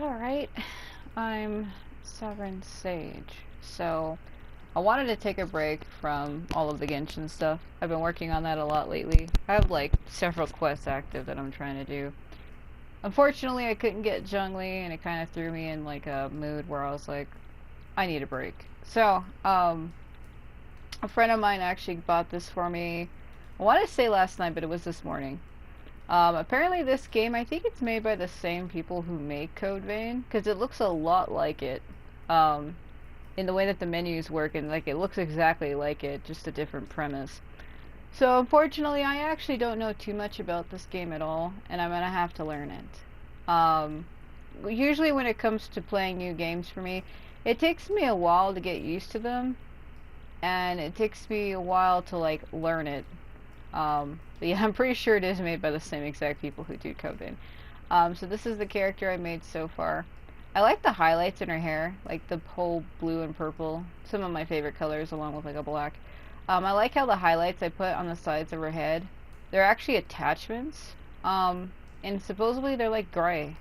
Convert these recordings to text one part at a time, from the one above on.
Alright, I'm Sovereign Sage. So, I wanted to take a break from all of the Genshin stuff. I've been working on that a lot lately. I have like several quests active that I'm trying to do. Unfortunately, I couldn't get jungly, and it kind of threw me in like a mood where I was like, I need a break. So, a friend of mine actually bought this for me. I want to say last night, but it was this morning. Apparently this game, I think it's made by the same people who make Code Vein, because it looks a lot like it, um, in the way that the menus work, and like it looks exactly like it, just a different premise. So unfortunately, I actually don't know too much about this game at all, and I'm gonna have to learn it. Usually when it comes to playing new games for me, it takes me a while to get used to them, and it takes me a while to like learn it. But yeah, I'm pretty sure it is made by the same exact people who do Coven. So this is the character I made so far. I like the highlights in her hair, like the whole blue and purple. Some of my favorite colors, along with like a black. I like how the highlights I put on the sides of her head, they're actually attachments. And supposedly they're like gray.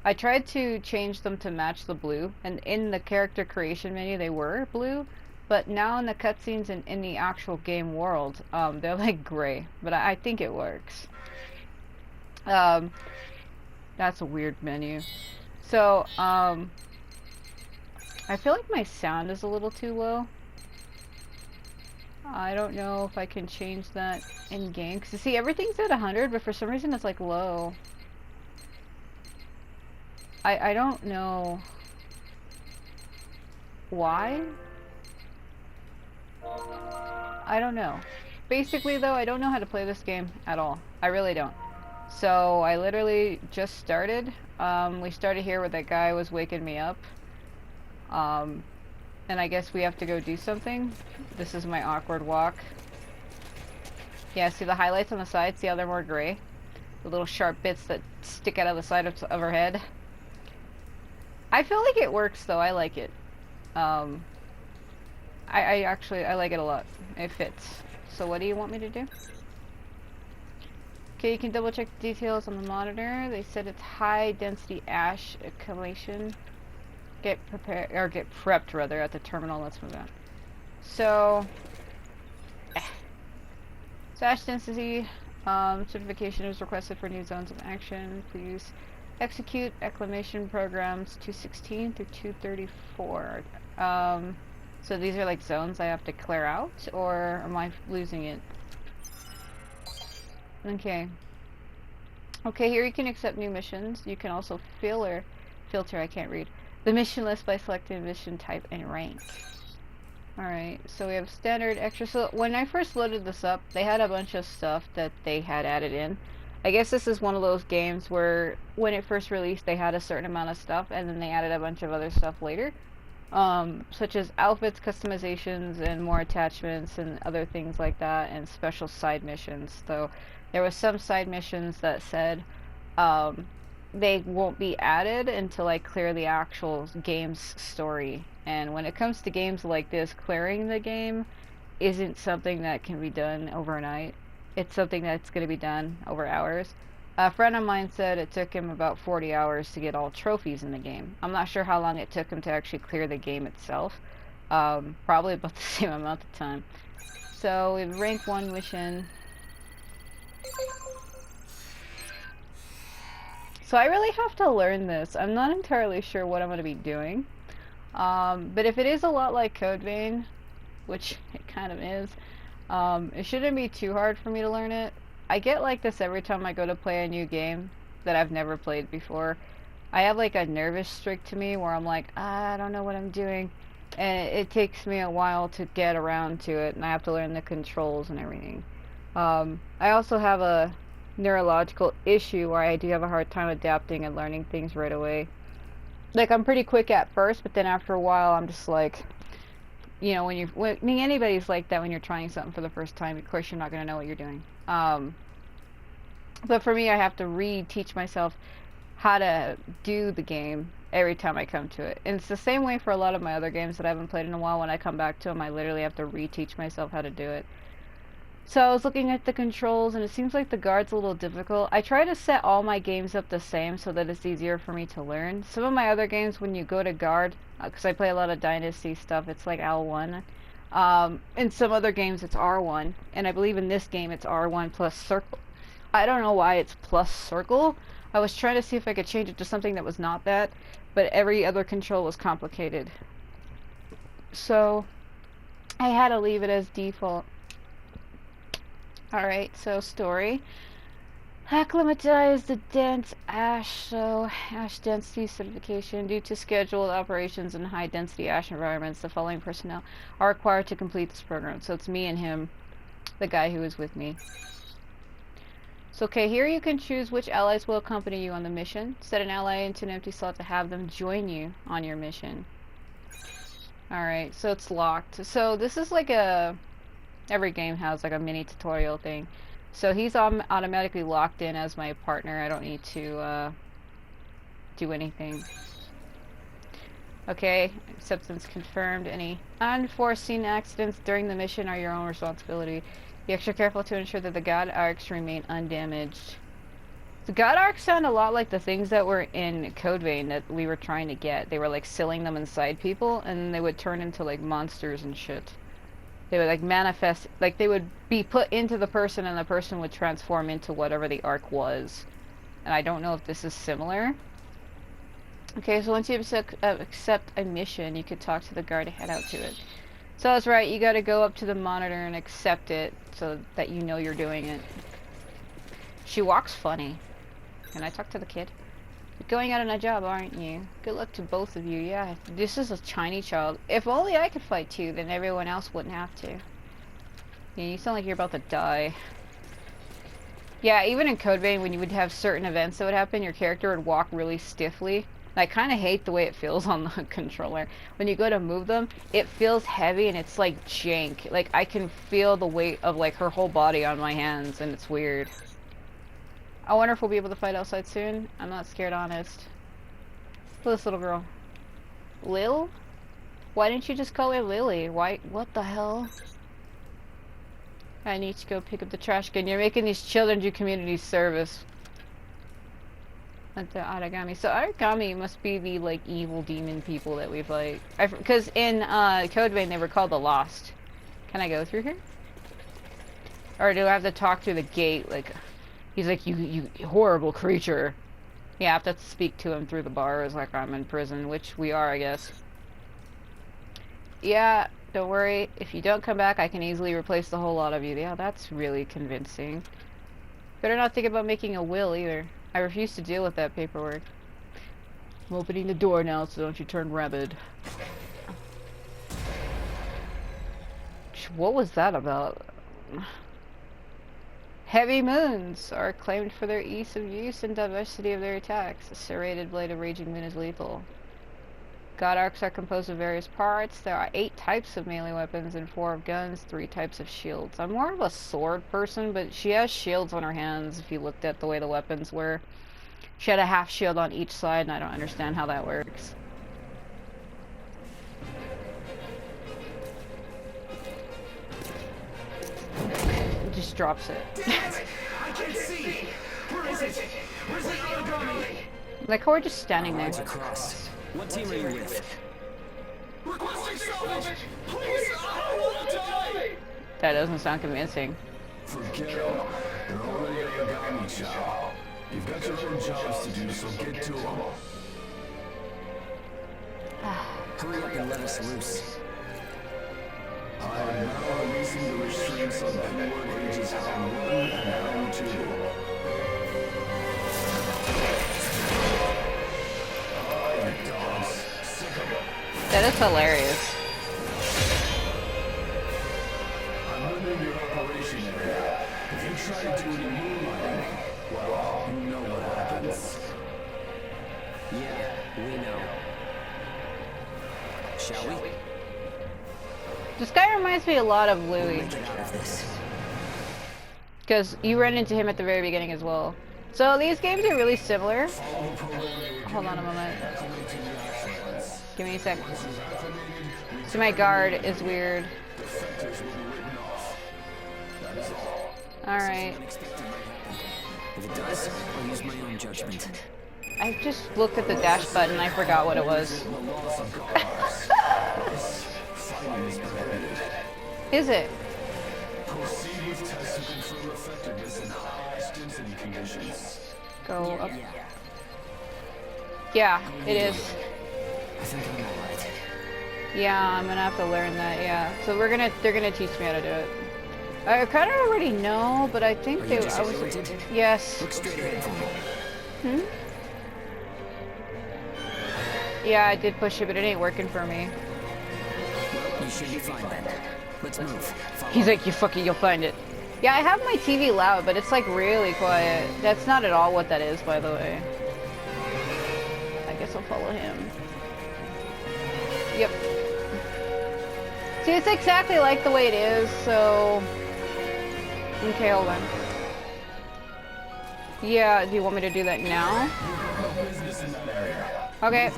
I tried to change them to match the blue, and in the character creation menu they were blue, but now in the cutscenes and in the actual game world, they're like gray. But I think it works. Um, that's a weird menu. So, I feel like my sound is a little too low. I don't know if I can change that in game. Cause you see, everything's at 100, but for some reason it's like low. I don't know why. I don't know. Basically, though, I don't know how to play this game at all. I really don't. So I literally just started. We started here where that guy was waking me up. Um, and I guess we have to go do something. This is my awkward walk. Yeah, see the highlights on the side? See how they're more gray? The little sharp bits that stick out of the side of her head. I feel like it works, though. I like it. I actually, I like it a lot. It fits. So what do you want me to do? Okay, you can double check the details on the monitor. They said it's high density ash accumulation. Get prepared, or get prepped rather, at the terminal. Let's move on. So ash density certification is requested for new zones of action. Please execute acclimation programs 216 through 234. So these are like zones I have to clear out, or am I losing it? Okay. Okay, here you can accept new missions. You can also filter, I can't read, the mission list by selecting mission type and rank. Alright, so we have standard extra. So when I first loaded this up, they had a bunch of stuff that they had added in. I guess this is one of those games where when it first released, they had a certain amount of stuff, and then they added a bunch of other stuff later. Such as outfits, customizations, and more attachments, and other things like that, and special side missions. So there was some side missions that said they won't be added until I clear the actual game's story. And when it comes to games like this, clearing the game isn't something that can be done overnight. It's something that's going to be done over hours. A friend of mine said it took him about 40 hours to get all trophies in the game. I'm not sure how long it took him to actually clear the game itself. Probably about the same amount of time. So we have rank 1 mission. So I really have to learn this. I'm not entirely sure what I'm going to be doing. But if it is a lot like Code Vein, which it kind of is, it shouldn't be too hard for me to learn it. I get like this every time I go to play a new game that I've never played before. I have like a nervous streak to me where I'm like, I don't know what I'm doing. And it takes me a while to get around to it, and I have to learn the controls and everything. I also have a neurological issue where I do have a hard time adapting and learning things right away. Like, I'm pretty quick at first, but then after a while I'm just like, you know, when anybody's like that when you're trying something for the first time, of course you're not going to know what you're doing. But for me, I have to re-teach myself how to do the game every time I come to it. And it's the same way for a lot of my other games that I haven't played in a while. When I come back to them, I literally have to re-teach myself how to do it. So I was looking at the controls and it seems like the guard's a little difficult. I try to set all my games up the same so that it's easier for me to learn. Some of my other games, when you go to guard, because I play a lot of Dynasty stuff, it's like L1. In some other games it's R1, and I believe in this game it's R1 plus circle. I don't know why it's plus circle. I was trying to see if I could change it to something that was not that, but every other control was complicated. So I had to leave it as default. Alright, so story. Acclimatize the dense ash, so ash density certification. Due to scheduled operations in high density ash environments, the following personnel are required to complete this program. So it's me and him, the guy who was with me. So okay, here you can choose which allies will accompany you on the mission. Set an ally into an empty slot to have them join you on your mission. Alright, so it's locked. So this is like a... Every game has like a mini tutorial thing. So he's automatically locked in as my partner. I don't need to do anything. Okay, acceptance confirmed. Any unforeseen accidents during the mission are your own responsibility. Be extra careful to ensure that the God Arcs remain undamaged. The God Arcs sound a lot like the things that were in Code Vein that we were trying to get. They were like sealing them inside people, and then they would turn into like monsters and shit. They would like manifest, like they would be put into the person and the person would transform into whatever the arc was. And I don't know if this is similar. Okay, so once you accept a mission, you could talk to the guard to head out to it. So that's right, you gotta go up to the monitor and accept it so that you know you're doing it. She walks funny. Can I talk to the kid? You're going out on a job, aren't you? Good luck to both of you. Yeah, this is a tiny child. If only I could fight too, then everyone else wouldn't have to. Yeah, you sound like you're about to die. Yeah, even in Code Vein, when you would have certain events that would happen, your character would walk really stiffly. I kind of hate the way it feels on the controller. When you go to move them, it feels heavy and it's like jank. Like, I can feel the weight of like her whole body on my hands and it's weird. I wonder if we'll be able to fight outside soon. I'm not scared, honest. This little girl. Lil? Why didn't you just call her Lily? Why? What the hell? I need to go pick up the trash can. You're making these children do community service. At the Aragami. So Aragami must be the like evil demon people that we fight. Because in Code Vein they were called the Lost. Can I go through here? Or do I have to talk through the gate? Like, he's like, you horrible creature. Yeah, I have to speak to him through the bars like I'm in prison, which we are, I guess. Yeah, don't worry. If you don't come back, I can easily replace the whole lot of you. Yeah, that's really convincing. Better not think about making a will either. I refuse to deal with that paperwork. I'm opening the door now, so don't you turn rabid. What was that about? Heavy moons are claimed for their ease of use and diversity of their attacks. A serrated blade of raging moon is lethal. God arcs are composed of various parts. There are 8 types of melee weapons and 4 of guns, 3 types of shields. I'm more of a sword person, but she has shields on her hands if you looked at the way the weapons were. She had a half shield on each side, and I don't understand how that works. It just drops it. Damn it! I can't see! Where is it? Where's the Aragami? Like how we're just standing there. Across. What team are you with? Requesting salvage! Please! I don't want to die! That doesn't sound convincing. Forget it. They're already Aragami, child. You've got your own jobs to do, so get to them. Hurry up and let us loose. I am now releasing the restraints on P1 ages Hound 1 and Hound 2. You dogs. Sick of them. That is hilarious. I'm limiting your operation area. If you try to do any moonlighting, well, you know what happens. Yeah, we know. Shall we? This guy reminds me a lot of Louis. Get out of this. Because you run into him at the very beginning as well. So these games are really similar. Hold on a moment. Give me a sec. So my guard is weird. Defectors will be written off. That is all. Alright. Unexpected might happen. If it does, I'll use my own judgment. I just looked at the dash button and I forgot what it was. The loss of cars. This fighting is prohibited. Is it? Proceed with tests to confirm effectiveness in highest density conditions. Go up. Yeah. Yeah, it is. I think I'm alright. Yeah, I'm gonna have to learn that, yeah. So they're gonna teach me how to do it. I kind of already know, but I think Are you disoriented? yes. Look straight ahead for me. Yeah, I did push it, but it ain't working for me. You should be fine then. Let's move. Follow. He's like, you'll find it. Yeah, I have my TV loud, but it's like really quiet. That's not at all what that is, by the way. I guess I'll follow him. Yep. See, it's exactly like the way it is, so... Okay, hold on. Yeah, do you want me to do that now? Business in that area. Okay.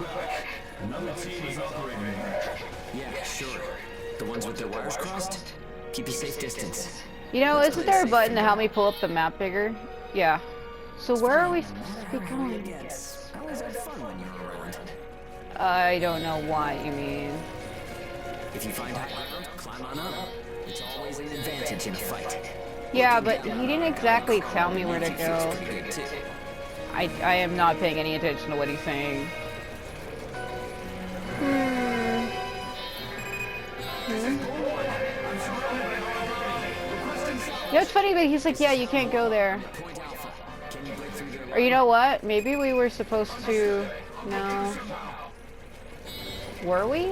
Another team is operating there. Yeah, sure. The ones with their wires crossed? Keep a safe distance. You know, isn't there a button to help me pull up the map bigger? Yeah. So where are we supposed to be going? Yes. I always have fun when you're around. I don't know what you mean. If you find high ground, climb on up. It's always an advantage in a fight. Yeah, but he didn't exactly tell me where to go. Pretty good too. I am not paying any attention to what he's saying. You know, it's funny, but he's like, yeah, you can't go there. Point Alpha. Can you break through their Or you know what? Maybe we were supposed to... No. Were we? You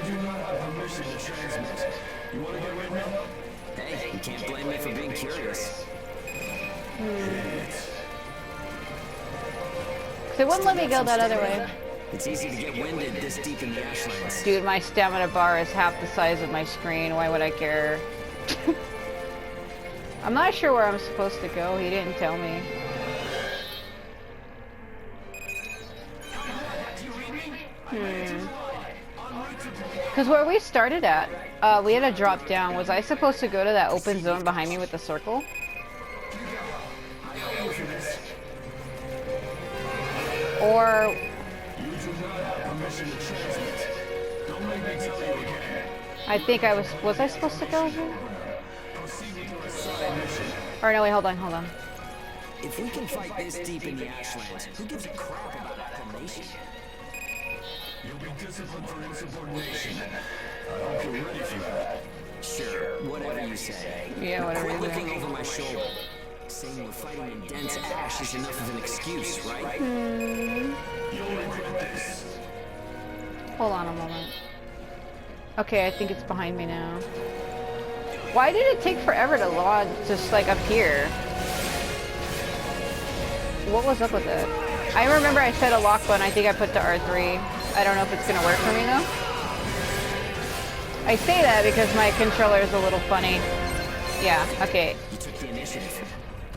do not have permission to transmit. You want to get with me? Hey, you can't blame me for being curious. They wouldn't let me go that other way. It's easy to get winded this deep in the ashlands. Dude, my stamina bar is half the size of my screen. Why would I care? I'm not sure where I'm supposed to go. He didn't tell me. Because where we started at, we had a drop down. Was I supposed to go to that open zone behind me with the circle? Or... You do not have permission to transmit. Don't make me tell you again. I think I was I supposed to go here? Proceed with your assigned mission. Or no, wait, hold on. If we can fight this deep in the ashlands, who gives a crap about acclamation? You'll be disciplined for insubordination. I hope you're ready for that. Sure, whatever you say. Yeah, whatever Quit you looking say. over my shoulder. Saying we're fighting in dense ash is enough of an excuse, right? You'll regret this. Hold on a moment. Okay, I think it's behind me now. Why did it take forever to log just like up here? What was up with it? I remember I said a lock button. I think I put to R3. I don't know if it's gonna work for me though. I say that because my controller is a little funny. Yeah, okay. You took the initiative.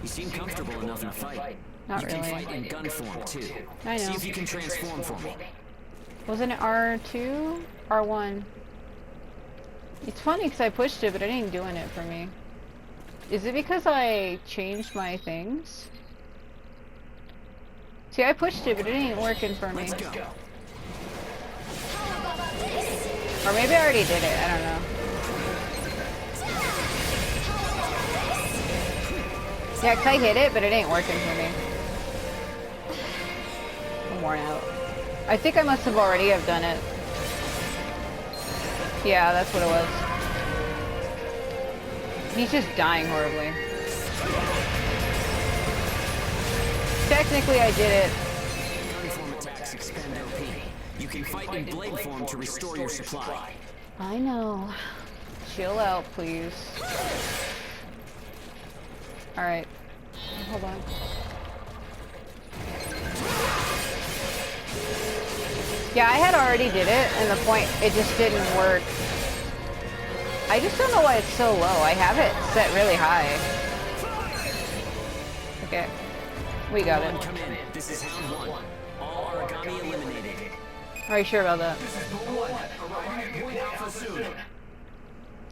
You seem comfortable enough in a fight. Not You can really. fight in gun form too. I know. See if you can transform for me. Wasn't it R2? R1? It's funny because I pushed it, but it ain't doing it for me. Is it because I changed my things? See, I pushed it, but it ain't working for me. Let's go. Or maybe I already did it, I don't know. Yeah, 'cause I hit it, but it ain't working for me. I'm worn out. I think I must have already have done it. Yeah, that's what it was. He's just dying horribly. Technically, I did it. Gun form attacks expend OP. You can fight in blade form to restore your supply. I know. Chill out, please. Alright. Hold on. Yeah, I had already did it, and the point, it just didn't work. I just don't know why it's so low. I have it set really high. Okay. We got it. Come in. This is round one. All origami eliminated. Are you sure about that? This is Bull 1, arriving at Point Alpha soon.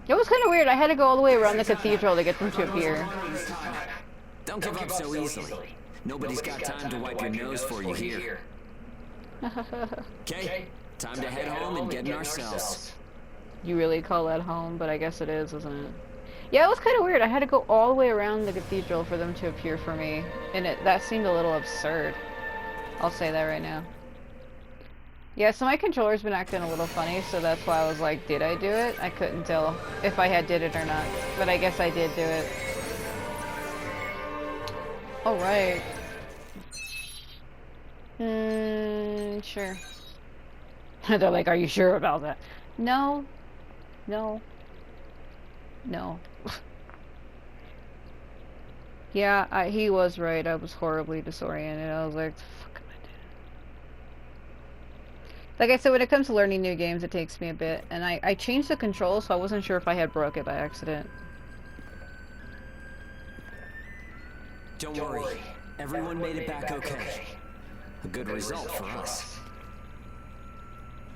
It was kind of weird. I had to go all the way around the cathedral to get them to appear. Don't give up so easily. Nobody's got time to wipe your nose for you here. Okay, time to head home and get in ourselves. You really call that home, but I guess it is, isn't it? Yeah, it was kind of weird. I had to go all the way around the cathedral for them to appear for me, and that seemed a little absurd. I'll say that right now. Yeah, so my controller's been acting a little funny, so that's why I was like, did I do it? I couldn't tell if I had did it or not, but I guess I did do it. Alright. Sure. They're like, are you sure about that? No. No. No. Yeah, he was right. I was horribly disoriented. I was like, the fuck am I doing? Like I said, when it comes to learning new games, it takes me a bit. And I changed the controls, so I wasn't sure if I had broke it by accident. Don't worry. Everyone made it back okay. A good result for us.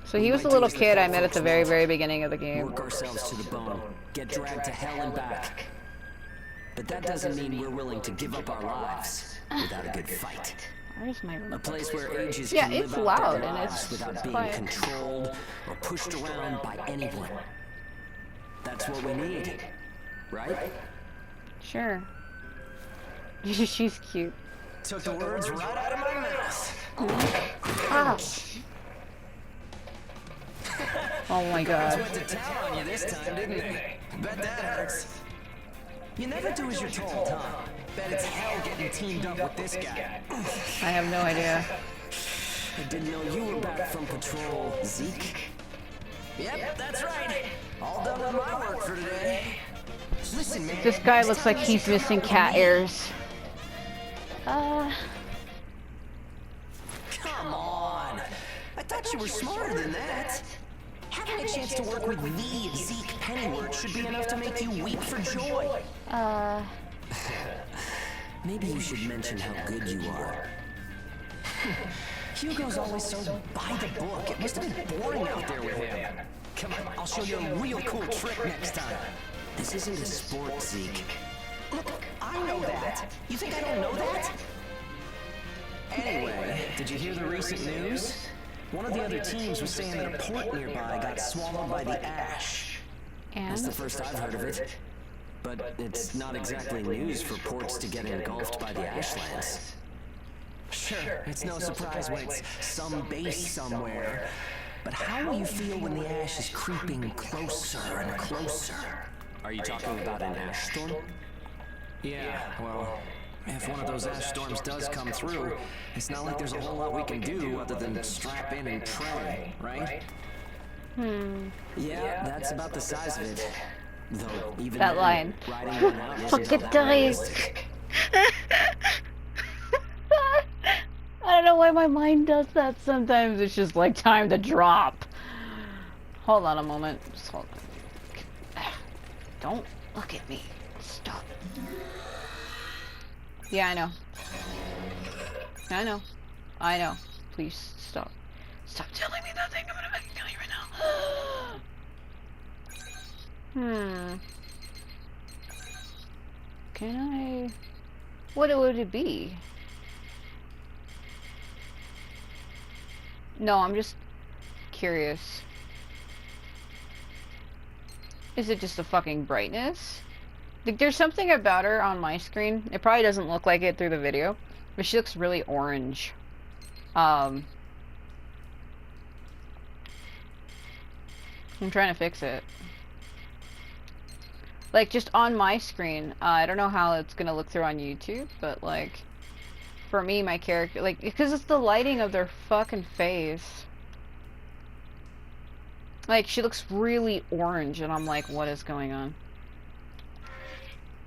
So he was the little kid I met at the very, very beginning of the game. Work ourselves to the bone. Get dragged to hell and back. But that doesn't mean we're willing to give up our lives without a good fight. Where's my room? A place where ages Yeah, can it's live out loud their and lives it's without being quiet. controlled or pushed around by anyone. That's what we need, right? Sure. She's cute. Took the words right out of my mouth. Ah. Oh my god. Went to town on you this time, didn't they? Bet that hurts. You never do as you're told, huh? Bet it's hell getting teamed up with this guy. I have no idea. I didn't know you were back from patrol, Zeke. Yep, that's right. All done with my work for today. Listen, man. This guy looks like he's missing cat ears. Come on. I thought you were smarter than that. Having a chance to work with the Zeke Pennyworth should be enough to make you weep for joy. Maybe you should mention how good you are. Hugo's always so by the book. It must have been boring out there with him. Come on, I'll show you a real cool trick next time. This isn't a sport, Zeke. Look, I know that. You think I don't know that? Anyway, did you hear the recent news? One of the other teams was saying that a port nearby got swallowed by the ash. That's the And? first I've heard of it. But it's not exactly news for ports to get engulfed by the ashlands. Sure, it's no surprise when it's some base somewhere. But how will you feel when the ash is creeping closer and closer? Are you talking about an ash storm? Yeah, well, if one of those ash storms does come through, it's not like there's a whole lot we can do other than strap in and pray, right? Yeah, that's about the size of it. Though even That then, line. riding one out isn't Fucking that dies. realistic. I don't know why my mind does that sometimes. It's just like time to drop. Hold on a moment. Just hold on. Don't look at me. Stop. Yeah, I know. I know. I know. Please stop. Stop telling me that thing. I'm gonna fucking kill you right now. Can I... What would it be? No, I'm just curious. Is it just the fucking brightness? Like, there's something about her on my screen. It probably doesn't look like it through the video, but she looks really orange. I'm trying to fix it. Like, just on my screen. I don't know how it's gonna look through on YouTube, but like, for me, my character, like, because it's the lighting of their fucking face. Like, she looks really orange, and I'm like, what is going on?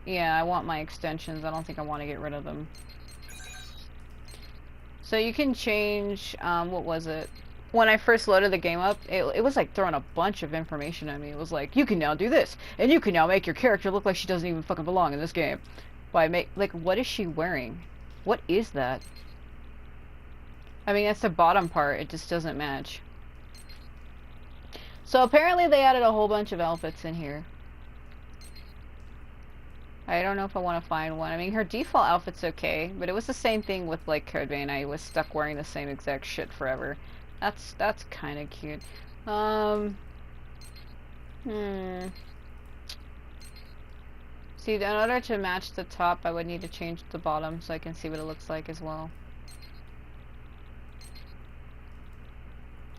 Yeah, I want my extensions. I don't think I want to get rid of them. So you can change, what was it? When I first loaded the game up, it was like throwing a bunch of information at me. It was like, you can now do this, and you can now make your character look like she doesn't even fucking belong in this game. Like, what is she wearing? What is that? I mean, that's the bottom part. It just doesn't match. So apparently they added a whole bunch of outfits in here. I don't know if I want to find one. I mean, her default outfit's okay, but it was the same thing with like Code Vein. I was stuck wearing the same exact shit forever. That's kind of cute. Hmm. See, in order to match the top, I would need to change the bottom so I can see what it looks like as well.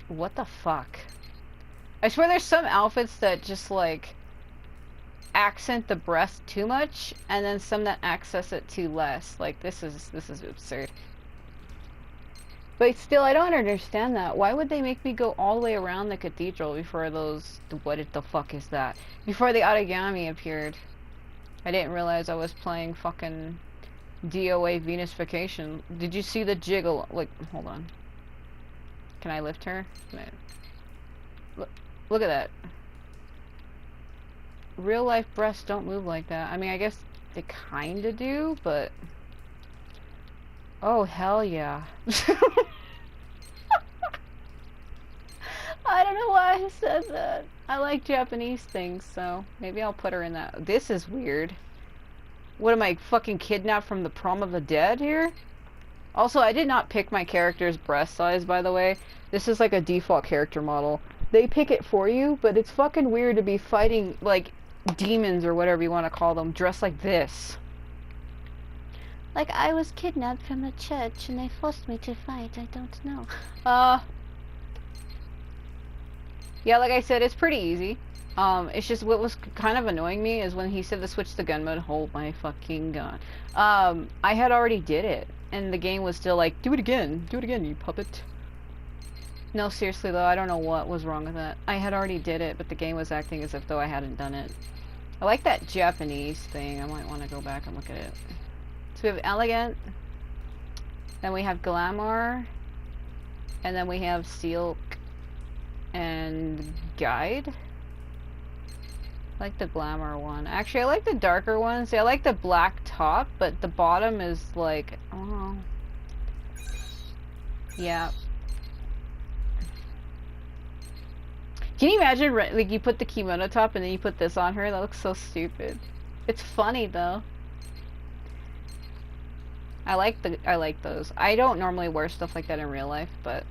What the fuck? I swear there's some outfits that just like accent the breast too much, and then some that access it too less. Like this is absurd. But still, I don't understand that. Why would they make me go all the way around the cathedral before those... What the fuck is that? Before the origami appeared. I didn't realize I was playing fucking DOA Venus Vacation. Did you see the jiggle? Like, hold on. Can I lift her? Look at that. Real life breasts don't move like that. I mean, I guess they kinda do, but... Oh, hell yeah. I don't know why I said that. I like Japanese things, so maybe I'll put her in that. This is weird. What am I, fucking kidnapped from the prom of the dead here? Also, I did not pick my character's breast size, by the way. This is like a default character model. They pick it for you, but it's fucking weird to be fighting, like, demons or whatever you want to call them, dressed like this. Like, I was kidnapped from the church and they forced me to fight. I don't know. Yeah, like I said, it's pretty easy. It's just what was kind of annoying me is when he said to switch to gun mode, hold my fucking gun. I had already did it, and the game was still like, do it again, you puppet. No, seriously though, I don't know what was wrong with that. I had already did it, but the game was acting as if though I hadn't done it. I like that Japanese thing. I might want to go back and look at it. So we have elegant, then we have glamour, and then we have silk and guide. I like the glamour one. Actually, I like the darker one. See, I like the black top, but the bottom is like, oh, yeah. Can you imagine, like, you put the kimono top and then you put this on her? That looks so stupid. It's funny though. I like those. I don't normally wear stuff like that in real life, but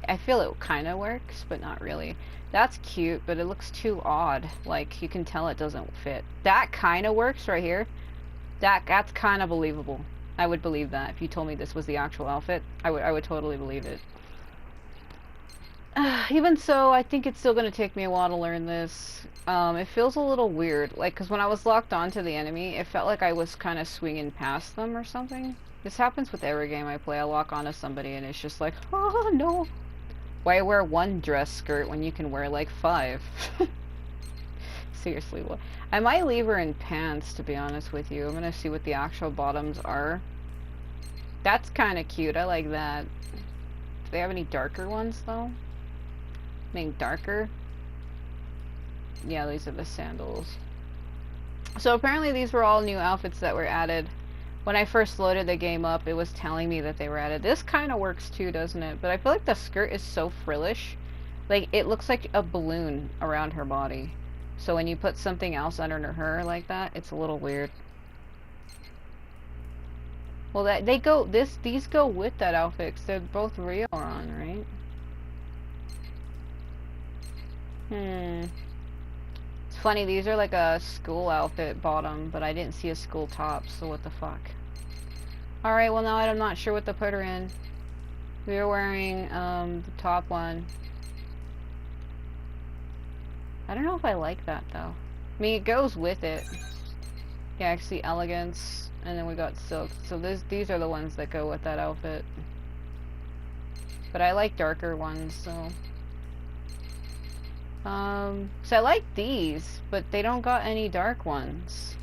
I feel it kind of works, but not really. That's cute, but it looks too odd. Like, you can tell it doesn't fit. That kind of works right here. That's kind of believable. I would believe that. If you told me this was the actual outfit, I would totally believe it. Even so, I think it's still going to take me a while to learn this. It feels a little weird. Like, because when I was locked onto the enemy, it felt like I was kind of swinging past them or something. This happens with every game I play. I lock onto somebody and it's just like, oh no. Why wear one dress skirt when you can wear like 5? Seriously, what? I might leave her in pants, to be honest with you. I'm gonna see what the actual bottoms are. That's kind of cute. I like that. Do they have any darker ones though? I mean, darker? Yeah, these are the sandals. So apparently these were all new outfits that were added. When I first loaded the game up, it was telling me that they were added. This kind of works too, doesn't it? But I feel like the skirt is so frillish. Like, it looks like a balloon around her body. So when you put something else under her like that, it's a little weird. Well, these go with that outfit, 'cause they're both real on, right? It's funny, these are like a school outfit bottom, but I didn't see a school top, so what the fuck. Alright, well now I'm not sure what to put her in. We were wearing, the top one. I don't know if I like that, though. I mean, it goes with it. Yeah, actually, elegance, and then we got silk. So these are the ones that go with that outfit. But I like darker ones, so... So I like these, but they don't got any dark ones.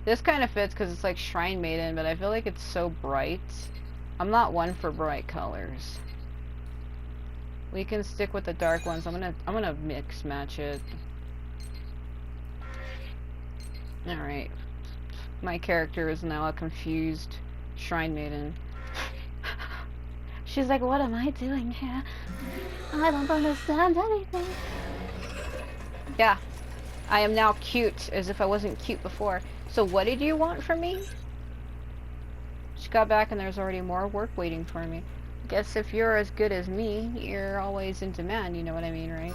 This kind of fits because it's like Shrine Maiden, but I feel like it's so bright. I'm not one for bright colors. We can stick with the dark ones. I'm gonna mix match it. Alright. My character is now a confused Shrine Maiden. She's like, what am I doing here? I don't understand anything. Yeah. I am now cute, as if I wasn't cute before. So what did you want from me? She got back and there's already more work waiting for me. Guess if you're as good as me, you're always in demand, you know what I mean, right?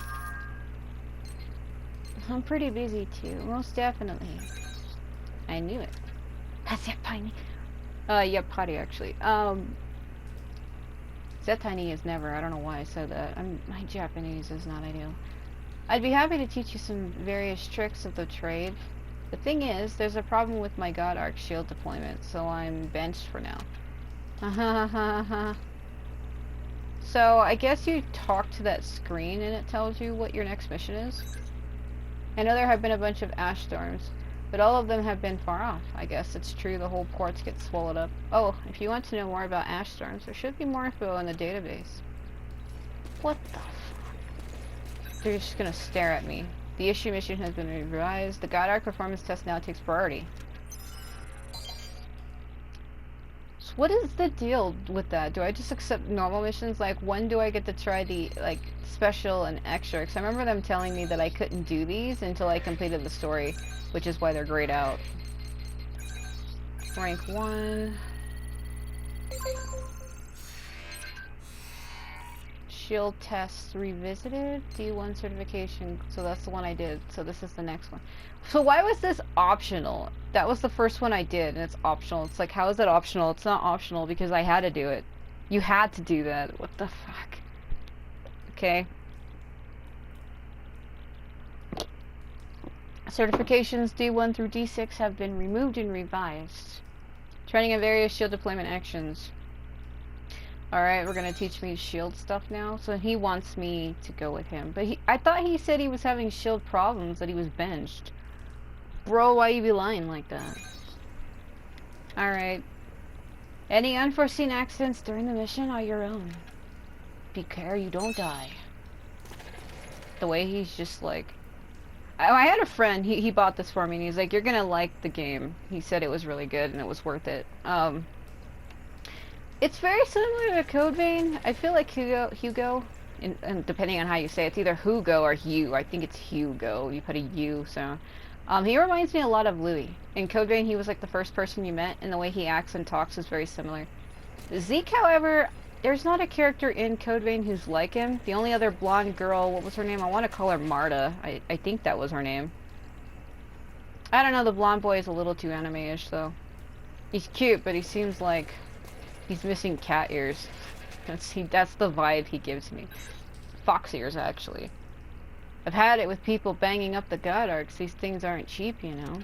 I'm pretty busy too, most definitely. I knew it. That's that tiny. Yeah, potty actually. That tiny is never. I don't know why I said that. My Japanese is not ideal. I'd be happy to teach you some various tricks of the trade. The thing is, there's a problem with my God Arc shield deployment, so I'm benched for now. So, I guess you talk to that screen and it tells you what your next mission is? I know there have been a bunch of ash storms, but all of them have been far off. I guess it's true the whole ports get swallowed up. Oh, if you want to know more about ash storms, there should be more info in the database. What the fuck? They're just gonna stare at me. The issue mission has been revised. The God Arc performance test now takes priority. So what is the deal with that? Do I just accept normal missions? Like, when do I get to try the, like, special and extra? Because I remember them telling me that I couldn't do these until I completed the story, which is why they're grayed out. Rank 1. Shield test revisited. D1 certification. So that's the one I did. So this is the next one. So why was this optional? That was the first one I did, and it's optional. It's like, how is it optional? It's not optional because I had to do it. You had to do that. What the fuck? Okay. Certifications D1 through D6 have been removed and revised. Training in various shield deployment actions. Alright, we're gonna teach me shield stuff now. So he wants me to go with him. But I thought he said he was having shield problems, that he was benched. Bro, why you be lying like that? Alright. Any unforeseen accidents during the mission are your own. Be care you don't die. The way he's just like... I had a friend, he bought this for me, and he's like, you're gonna like the game. He said it was really good, and it was worth it. It's very similar to Code Vein. I feel like Hugo, and depending on how you say it, it's either Hugo or Hugh. I think it's Hugo. You put a U, so... he reminds me a lot of Louis. In Code Vein, he was like the first person you met, and the way he acts and talks is very similar. Zeke, however, there's not a character in Code Vein who's like him. The only other blonde girl, what was her name? I want to call her Marta. I think that was her name. I don't know, the blonde boy is a little too anime-ish, though. He's cute, but he seems like he's missing cat ears. That's the vibe he gives me. Fox ears, actually. I've had it with people banging up the God Arcs. These things aren't cheap, you know.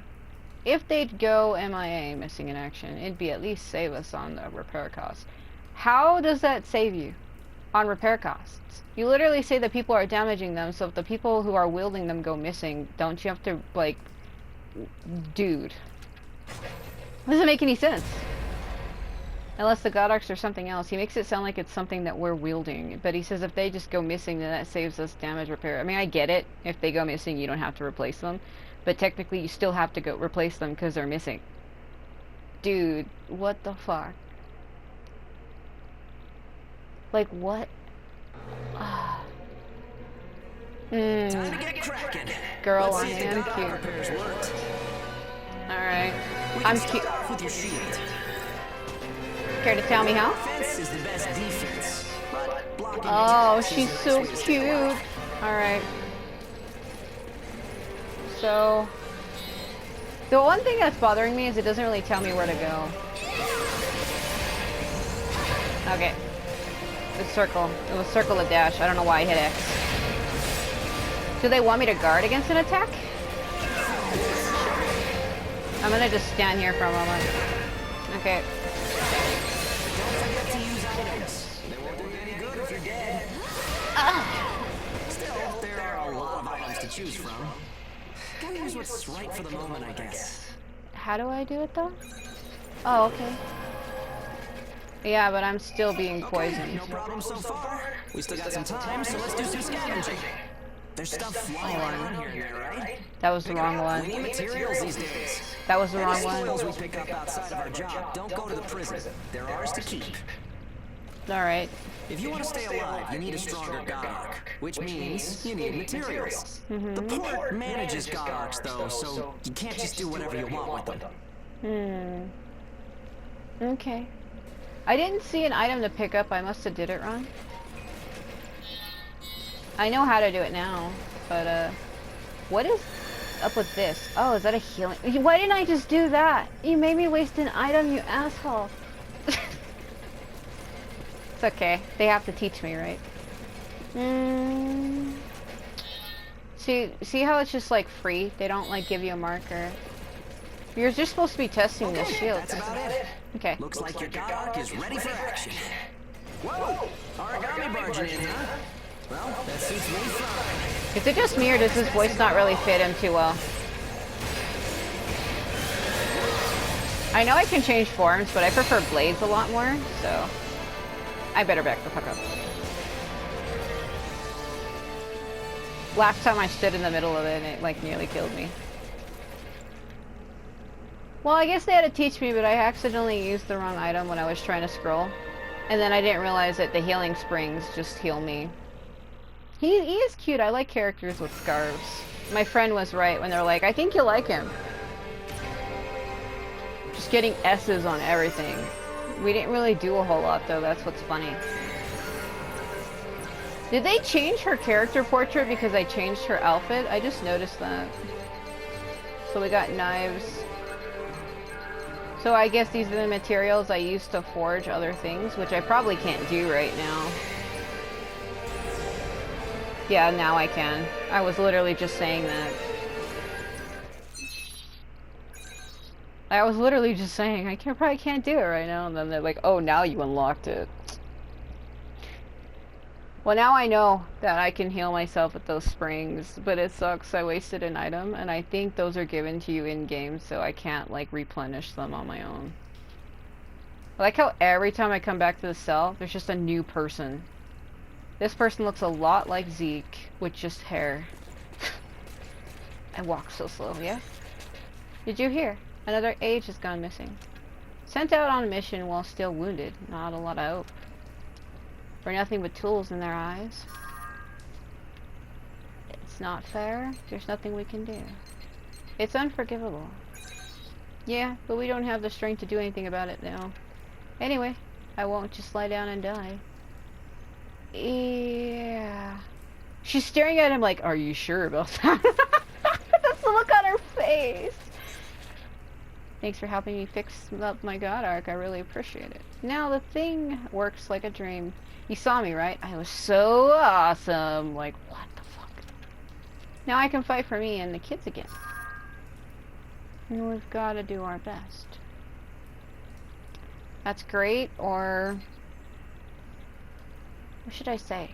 If they'd go MIA, missing in action, it'd be at least save us on the repair costs. How does that save you on repair costs? You literally say that people are damaging them, so if the people who are wielding them go missing, don't you have to, like... Dude. Doesn't make any sense. Unless the God Arcs are something else. He makes it sound like it's something that we're wielding. But he says if they just go missing, then that saves us damage repair. I mean, I get it. If they go missing, you don't have to replace them. But technically, you still have to go replace them because they're missing. Dude, what the fuck? Like, what? Time to get cracking. Girl, Let's I see if the am God cute. Arc repairs worked. Alright. We I'm can cute. start off with your shield. Care to tell me how? Offense is the best defense, but blocking Oh, attacks is she's the so best way to stay alive. cute. Alright. So... the one thing that's bothering me is it doesn't really tell me where to go. Okay. It's circle. It was circle a dash. I don't know why I hit X. Do they want me to guard against an attack? I'm gonna just stand here for a moment. Okay. Don't forget to use items. They won't do you any good if you're dead. Still, there are a lot of items to choose from. Gotta use what's right for the moment, I guess. How do I do it though? Oh, okay. Yeah, but I'm still being poisoned. No problem so far. We still got some time, so let's do some scavenging. There's stuff flying around here and there, right? That was the wrong We one. need materials these days. That was the Any wrong spoils we one. pick up outside of our job don't go to the prison. They're ours to keep. Alright. If you want to stay alive, you need a stronger god arc, which means you need materials. The port manages god arcs, though, so you can't just do whatever you want with them. Okay. I didn't see an item to pick up. I must have did it wrong. I know how to do it now, but, what is up with this? Oh, is that a healing? Why didn't I just do that? You made me waste an item, you asshole. It's okay. They have to teach me, right? See how it's just like free? They don't like give you a marker. You're just supposed to be testing this shield. That's about it. Okay. Looks like your god arc is ready for action. Whoa! Origami barging in, huh? Well, that suits me fine. Is it just me or does his voice not really fit him too well? I know I can change forms, but I prefer blades a lot more, so I better back the fuck up. Last time I stood in the middle of it and it like nearly killed me. Well, I guess they had to teach me, but I accidentally used the wrong item when I was trying to scroll. And then I didn't realize that the healing springs just heal me. He is cute. I like characters with scarves. My friend was right when they're like, I think you'll like him. Just getting S's on everything. We didn't really do a whole lot though, that's what's funny. Did they change her character portrait because I changed her outfit? I just noticed that. So we got knives. So I guess these are the materials I used to forge other things, which I probably can't do right now. Yeah, now I can. I was literally just saying that. I was literally just saying, probably can't do it right now, and then they're like, oh, now you unlocked it. Well, now I know that I can heal myself with those springs, but it sucks. I wasted an item, and I think those are given to you in-game, so I can't, like, replenish them on my own. I like how every time I come back to the cell, there's just a new person. This person looks a lot like Zeke, with just hair. I walk so slow, yeah? Did you hear? Another age has gone missing. Sent out on a mission while still wounded. Not a lot of hope. For nothing but tools in their eyes. It's not fair. There's nothing we can do. It's unforgivable. Yeah, but we don't have the strength to do anything about it now. Anyway, I won't just lie down and die. Yeah. She's staring at him like, are you sure about that? That's the look on her face. Thanks for helping me fix up my god arc. I really appreciate it. Now the thing works like a dream. You saw me, right? I was so awesome. Like, what the fuck? Now I can fight for me and the kids again. And we've got to do our best. That's great, or... what should I say?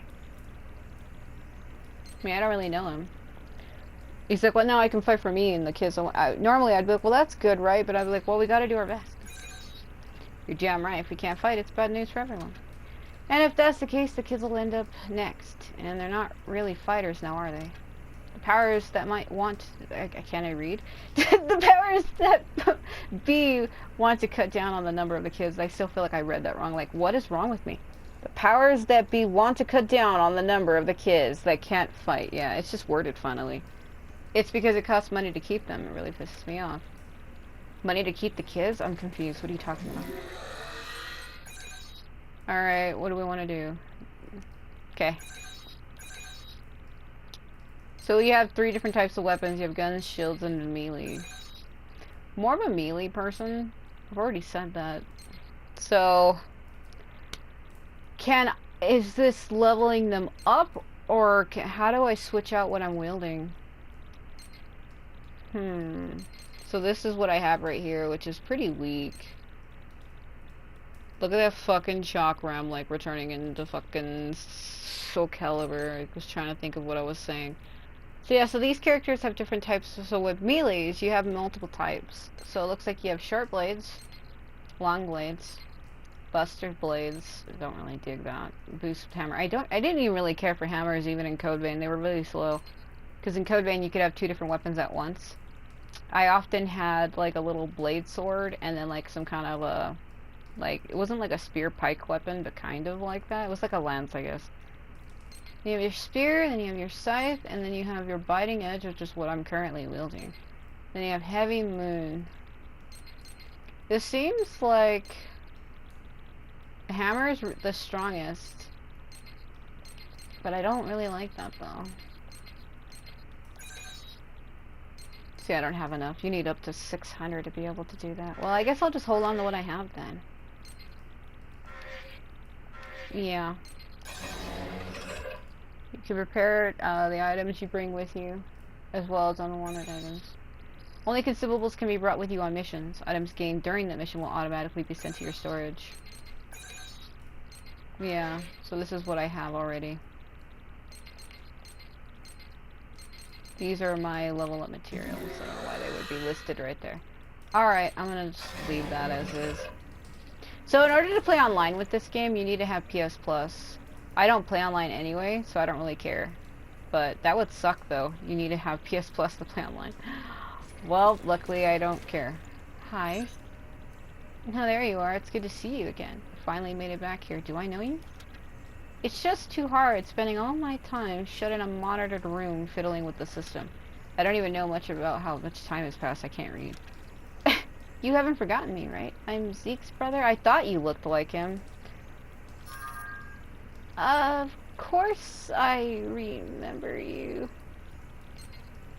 I mean, I don't really know him. He's like, well, now I can fight for me and the kids. Normally, I'd be like, well, that's good, right? But I'd be like, well, we gotta do our best. You're damn right. If we can't fight, it's bad news for everyone. And if that's the case, the kids will end up next. And they're not really fighters now, are they? The powers that might want... Can I read? The powers that be want to cut down on the number of the kids. I still feel like I read that wrong. Like, what is wrong with me? The powers that be want to cut down on the number of the kids that can't fight. Yeah, it's just worded funnily. It's because it costs money to keep them. It really pisses me off. Money to keep the kids? I'm confused. What are you talking about? Alright, what do we want to do? Okay. So you have 3 different types of weapons. You have guns, shields, and melee. More of a melee person. I've already said that. So... is this leveling them up? Or how do I switch out what I'm wielding? So this is what I have right here, which is pretty weak. Look at that fucking chakram, like, returning into fucking Soul Calibur. I was trying to think of what I was saying. So yeah, so these characters have different types. So with melees, you have multiple types. So it looks like you have short blades, long blades, buster blades. I don't really dig that. Boost hammer. I didn't even really care for hammers even in Code Vein. They were really slow. Because in Code Vein, you could have 2 different weapons at once. I often had like a little blade sword and then like some kind of a Like, it wasn't like a spear pike weapon, but kind of like that. It was like a lance, I guess. You have your spear, then you have your scythe, and then you have your biting edge, which is what I'm currently wielding. Then you have heavy moon. This seems like the hammer is the strongest, but I don't really like that though. See, I don't have enough. You need up to 600 to be able to do that. Well, I guess I'll just hold on to what I have then. Yeah. You can repair the items you bring with you, as well as unwanted items. Only consumables can be brought with you on missions. Items gained during that mission will automatically be sent to your storage. Yeah, so this is what I have already. These are my level up materials. I don't know why they would be listed right there. Alright, I'm gonna just leave that as is. So in order to play online with this game, you need to have PS Plus. I don't play online anyway, so I don't really care. But that would suck though. You need to have PS Plus to play online. Well, luckily I don't care. Hi. Oh, there you are. It's good to see you again. Finally made it back here. Do I know you? It's just too hard spending all my time shut in a monitored room fiddling with the system. I don't even know much about how much time has passed. I can't read. You haven't forgotten me, right? I'm Zeke's brother. I thought you looked like him. Of course I remember you.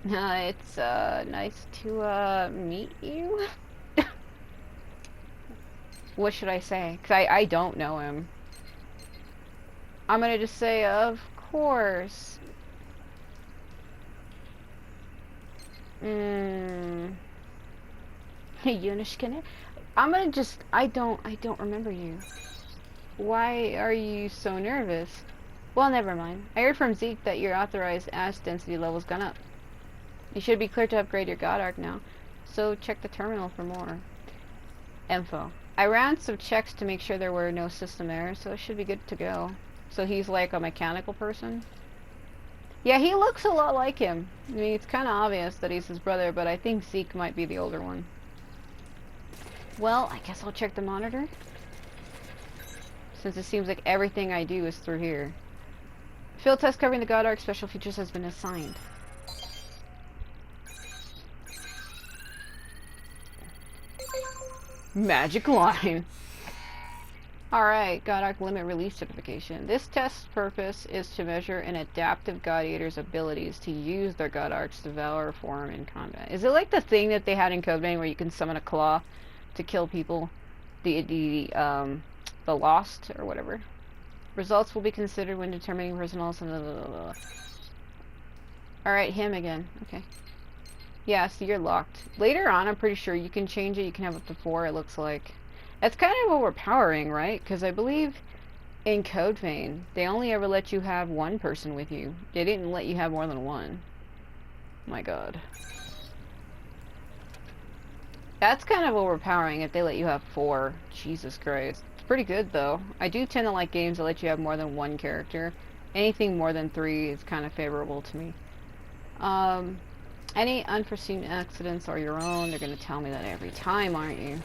It's nice to meet you. What should I say? 'Cause I don't know him. I'm gonna just say, of course. Hey, Yunishkine. I'm gonna just, I don't remember you. Why are you so nervous? Well, never mind. I heard from Zeke that your authorized ash density level's gone up. You should be clear to upgrade your God Arc now. So check the terminal for more info. I ran some checks to make sure there were no system errors, so it should be good to go. So he's like a mechanical person? Yeah, he looks a lot like him. I mean, it's kind of obvious that he's his brother, but I think Zeke might be the older one. Well, I guess I'll check the monitor. Since it seems like everything I do is through here. Field test covering the God Arc special features has been assigned. Magic line. Alright, God Arc Limit Release Certification. This test's purpose is to measure an adaptive God Eater's abilities to use their God Arc's Devour form in combat. Is it like the thing that they had in Code Vein where you can summon a claw to kill people? The Lost, or whatever. Results will be considered when determining personal... Alright, him again. Okay. Yeah, so you're locked. Later on, I'm pretty sure you can change it. You can have up to 4, it looks like. That's kind of overpowering, right? Because I believe in Code Vein, they only ever let you have 1 person with you. They didn't let you have more than 1. My god. That's kind of overpowering if they let you have 4. Jesus Christ. It's pretty good, though. I do tend to like games that let you have more than 1 character. Anything more than 3 is kind of favorable to me. Any unforeseen accidents are your own. They're going to tell me that every time, aren't you?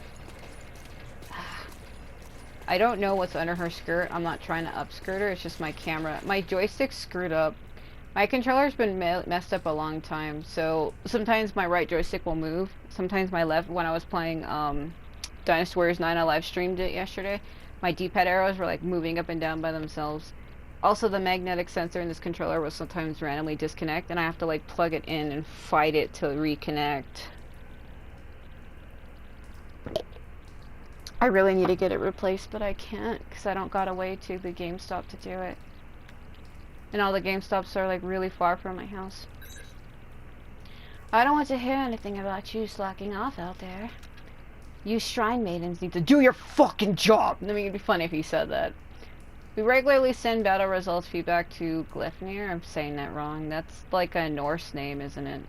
I don't know what's under her skirt. I'm not trying to upskirt her. It's just my camera. My joystick's screwed up. My controller's been messed up a long time. So sometimes my right joystick will move. Sometimes my left. When I was playing Dynasty Warriors 9, I live streamed it yesterday. My D-pad arrows were like moving up and down by themselves. Also, the magnetic sensor in this controller will sometimes randomly disconnect, and I have to like plug it in and fight it to reconnect. I really need to get it replaced, but I can't because I don't got a way to the GameStop to do it. And all the GameStops are like really far from my house. I don't want to hear anything about you slacking off out there. You shrine maidens need to do your fucking job! I mean, it'd be funny if he said that. We regularly send battle results feedback to Glyfnir. I'm saying that wrong. That's like a Norse name, isn't it?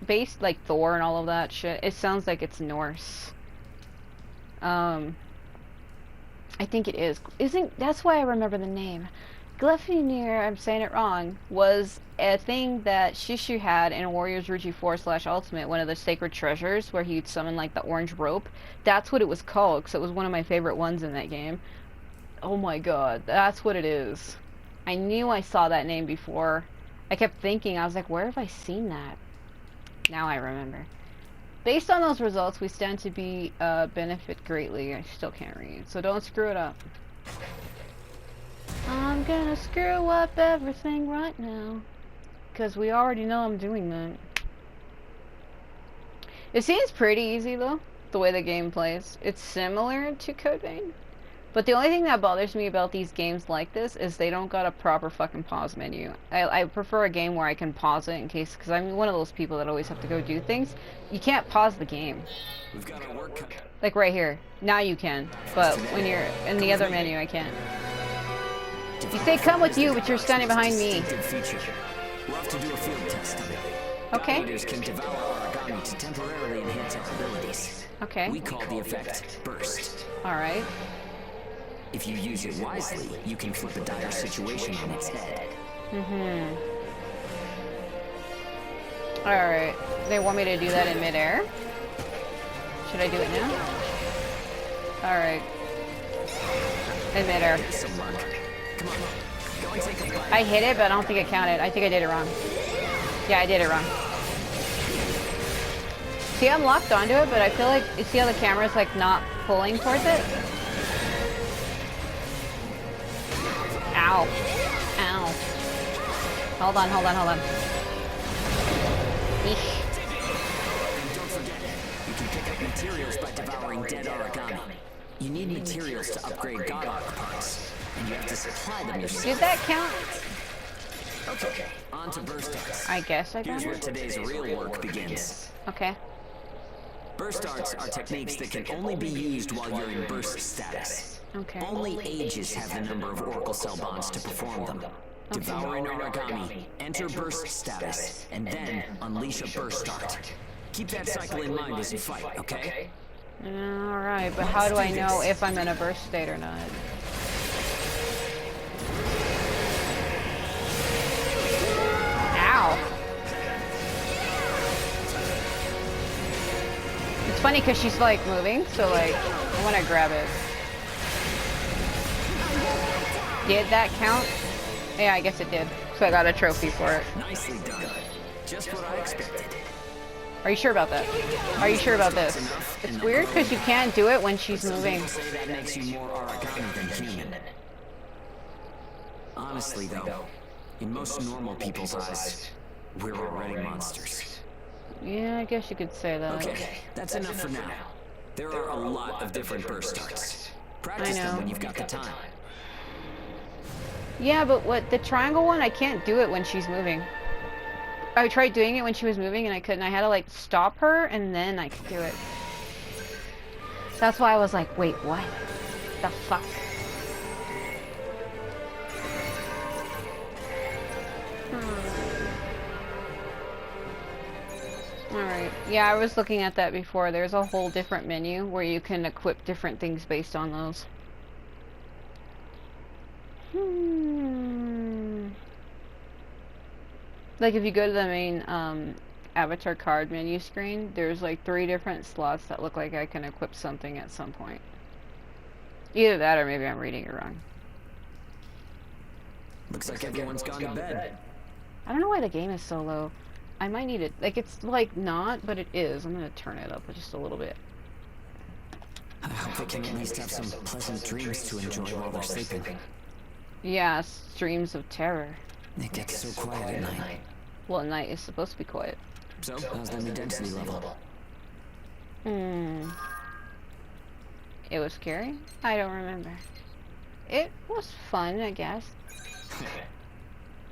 Based like Thor and all of that shit. It sounds like it's Norse. I think it is. That's why I remember the name. Glyphonir, I'm saying it wrong, was a thing that Shishu had in Warriors Ruji 4/Ultimate, one of the sacred treasures where he'd summon like the orange rope. That's what it was called, because it was one of my favorite ones in that game. Oh my god, that's what it is. I knew I saw that name before. I kept thinking, I was like, where have I seen that? Now I remember. Based on those results, we stand to be benefit greatly. I still can't read, so don't screw it up. I'm gonna screw up everything right now, because we already know I'm doing that. It seems pretty easy though, the way the game plays. It's similar to Code Vein, but the only thing that bothers me about these games like this is they don't got a proper fucking pause menu. I prefer a game where I can pause it in case, because I'm one of those people that always have to go do things. You can't pause the game. We've got our work cut. Like right here. Now you can, but when you're in the other menu, I can't. You say come with you, but you're standing behind me. We'll have to do a field test of it. Okay. Leaders can devour origami to temporarily enhance our abilities. Okay. We call the effect burst. Alright. If you use it wisely, you can flip a dire situation on its head. Alright. They want me to do that in midair? Should I do it now? Alright. In midair. Some luck. Come on. Go and take a bite. I hit it, but I don't think it counted. I think I did it wrong. Yeah, I did it wrong. See, I'm locked onto it, but I feel like, you see how the camera's like not pulling towards it? Ow. Ow. Hold on, hold on, hold on. Eesh. And don't forget, you can pick up materials by devouring dead origami. You need materials to upgrade God Arc parts, and you have to supply them yourself. Did that count? Okay, on to burst arts. I guess I got Here's where it. today's real work begins. Okay. Burst arts are techniques that can only be used while you're in burst status. Okay. Only ages have the number of Oracle Cell bonds to perform them. Devour an origami, enter burst status, and then unleash a burst art. Keep that cycle in mind as you fight, okay? Alright, but how do I know if I'm in a burst state or not? Ow! It's funny because she's like moving, so like, I want to grab it. Did that count? Yeah, I guess it did. So I got a trophy for it. Nicely done. Just what I expected. Are you sure about that? Are you sure about this? It's weird because you can't do it when she's moving. People say that makes you more origami than human. Honestly, though, in most normal people's eyes, we're already monsters. Yeah, I guess you could say that. Okay, that's enough for now. There are a lot of different burst arts. Practice them when you've got the time. Yeah, but what, the triangle one, I can't do it when she's moving. I tried doing it when she was moving and I couldn't. I had to like stop her and then I could do it. That's why I was like, wait, what? The fuck? Alright. Yeah, I was looking at that before. There's a whole different menu where you can equip different things based on those. Like if you go to the main avatar card menu screen, there's like 3 different slots that look like I can equip something at some point. Either that or maybe I'm reading it wrong. Looks like everyone's gone to bed. I don't know why the game is so low. I might need it. Like it's like not, but it is. I'm gonna turn it up just a little bit. I hope they can at least have some pleasant dreams to enjoy while they're sleeping. Yeah, streams of terror. It gets so quiet at night. Well, at night is supposed to be quiet. So, how's the new density level? It was scary? I don't remember. It was fun, I guess.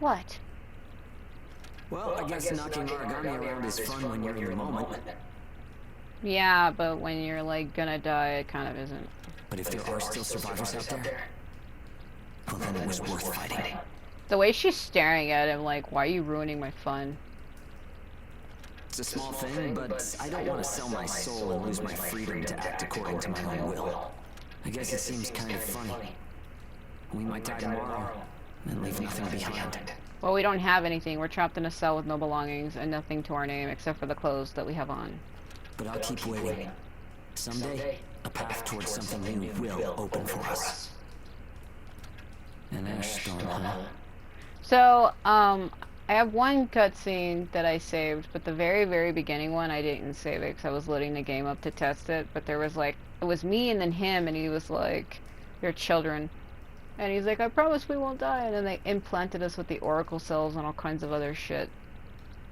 What? Well, I guess knocking origami around is fun when you're in the moment. Yeah, but when you're like gonna die, it kind of isn't. But if there are still survivors out there, well then it was worth fighting. The way she's staring at him like, why are you ruining my fun? It's a small thing, but I don't want to sell my soul and lose my freedom to act according to my own will. I guess it seems kind of funny. We might die tomorrow, and leave nothing behind. Well, we don't have anything. We're trapped in a cell with no belongings and nothing to our name except for the clothes that we have on. But I'll keep waiting. Someday, a path towards something new will open for us. An ash storm, huh? So, I have one cutscene that I saved, but the very, very beginning one, I didn't save it because I was loading the game up to test it. But there was like, it was me and then him, and he was like, "You're children." And he's like, "I promise we won't die." And then they implanted us with the oracle cells and all kinds of other shit.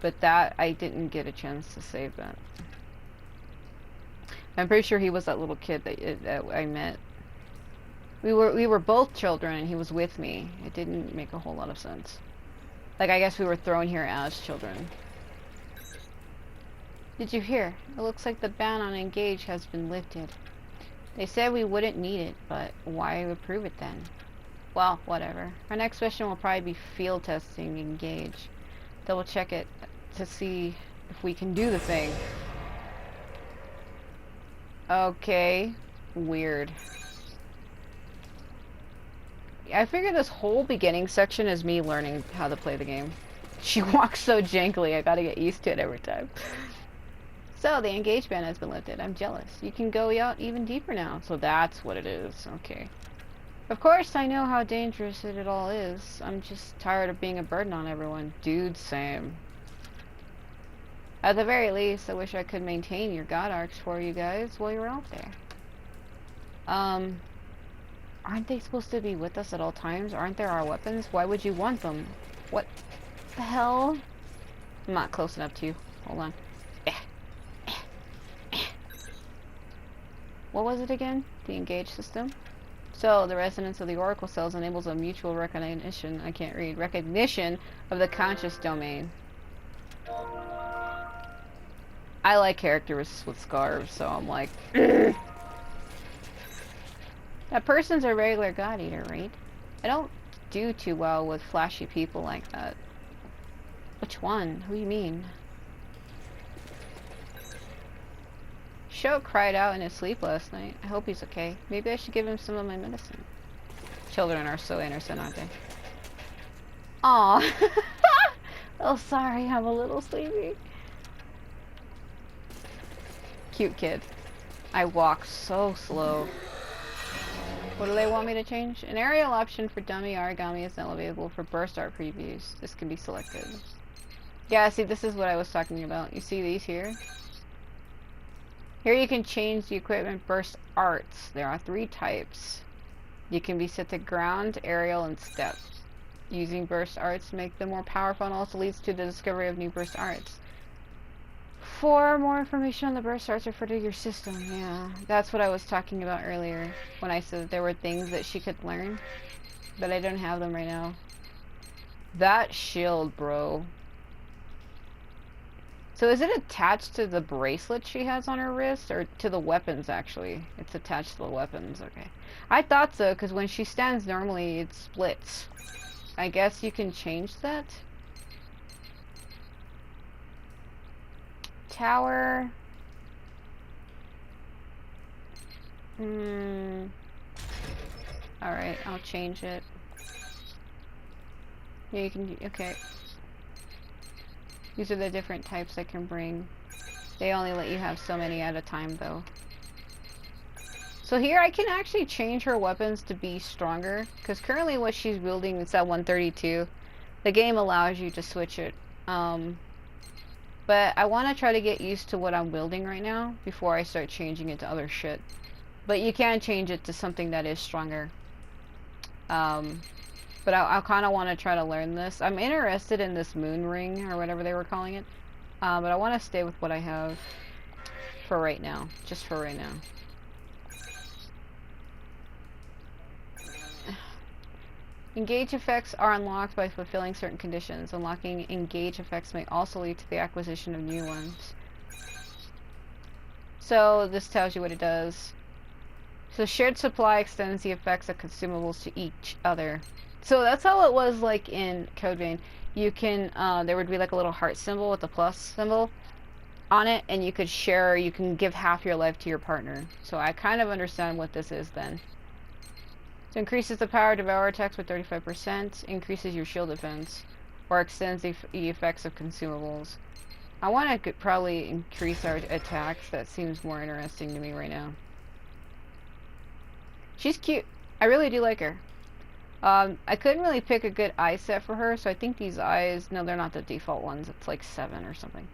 But that, I didn't get a chance to save that. I'm pretty sure he was that little kid that I met. We were both children, and he was with me. It didn't make a whole lot of sense. Like, I guess we were thrown here as children. Did you hear? It looks like the ban on Engage has been lifted. They said we wouldn't need it, but why approve it then? Well, whatever. Our next mission will probably be field testing Engage. Double check it to see if we can do the thing. Okay. Weird. I figure this whole beginning section is me learning how to play the game. She walks so jankily, I gotta get used to it every time. So, the Engage ban has been lifted. I'm jealous. You can go out even deeper now. So that's what it is. Okay. Of course, I know how dangerous it all is. I'm just tired of being a burden on everyone. Dude, same. At the very least, I wish I could maintain your god arcs for you guys while you're out there. Aren't they supposed to be with us at all times? Aren't there our weapons? Why would you want them? What the hell? I'm not close enough to you. Hold on. What was it again? The Engage system? So, the resonance of the oracle cells enables a mutual recognition, I can't read, recognition of the conscious domain. I like characters with scarves, so I'm like... That person's a regular god eater, right? I don't do too well with flashy people like that. Which one? Who you mean? Sho cried out in his sleep last night. I hope he's okay. Maybe I should give him some of my medicine. Children are so innocent, aren't they? Aw. Oh, sorry, I'm a little sleepy. Cute kid. I walk so slow. What do they want me to change? An aerial option for dummy origami is now available for burst art previews. This can be selected. Yeah, see, this is what I was talking about. You see these here? Here you can change the equipment burst arts. There are 3 types. You can be set to ground, aerial, and step. Using burst arts to make them more powerful and also leads to the discovery of new burst arts. For more information on the burst arts, refer to your system. Yeah, that's what I was talking about earlier when I said there were things that she could learn, but I don't have them right now. That shield, bro. So is it attached to the bracelet she has on her wrist, or to the weapons, actually? It's attached to the weapons, okay. I thought so, because when she stands normally, it splits. I guess you can change that? Tower. Alright, I'll change it. Yeah, you can, okay. These are the different types I can bring. They only let you have so many at a time, though. So here I can actually change her weapons to be stronger, because currently what she's wielding is at 132. The game allows you to switch it. But I want to try to get used to what I'm wielding right now before I start changing it to other shit. But you can change it to something that is stronger. But I kind of want to try to learn this. I'm interested in this moon ring, or whatever they were calling it. But I want to stay with what I have for right now. Just for right now. Engage effects are unlocked by fulfilling certain conditions. Unlocking engage effects may also lead to the acquisition of new ones. So this tells you what it does. So shared supply extends the effects of consumables to each other. So that's how it was like in Code Vein. You can, there would be like a little heart symbol with a plus symbol on it, and you could share, you can give half your life to your partner. So I kind of understand what this is then. So increases the power of devour attacks by 35%, increases your shield defense, or extends the effects of consumables. I want to probably increase our attacks. That seems more interesting to me right now. She's cute. I really do like her. I couldn't really pick a good eye set for her, so I think these eyes... No, they're not the default ones. It's like 7 or something.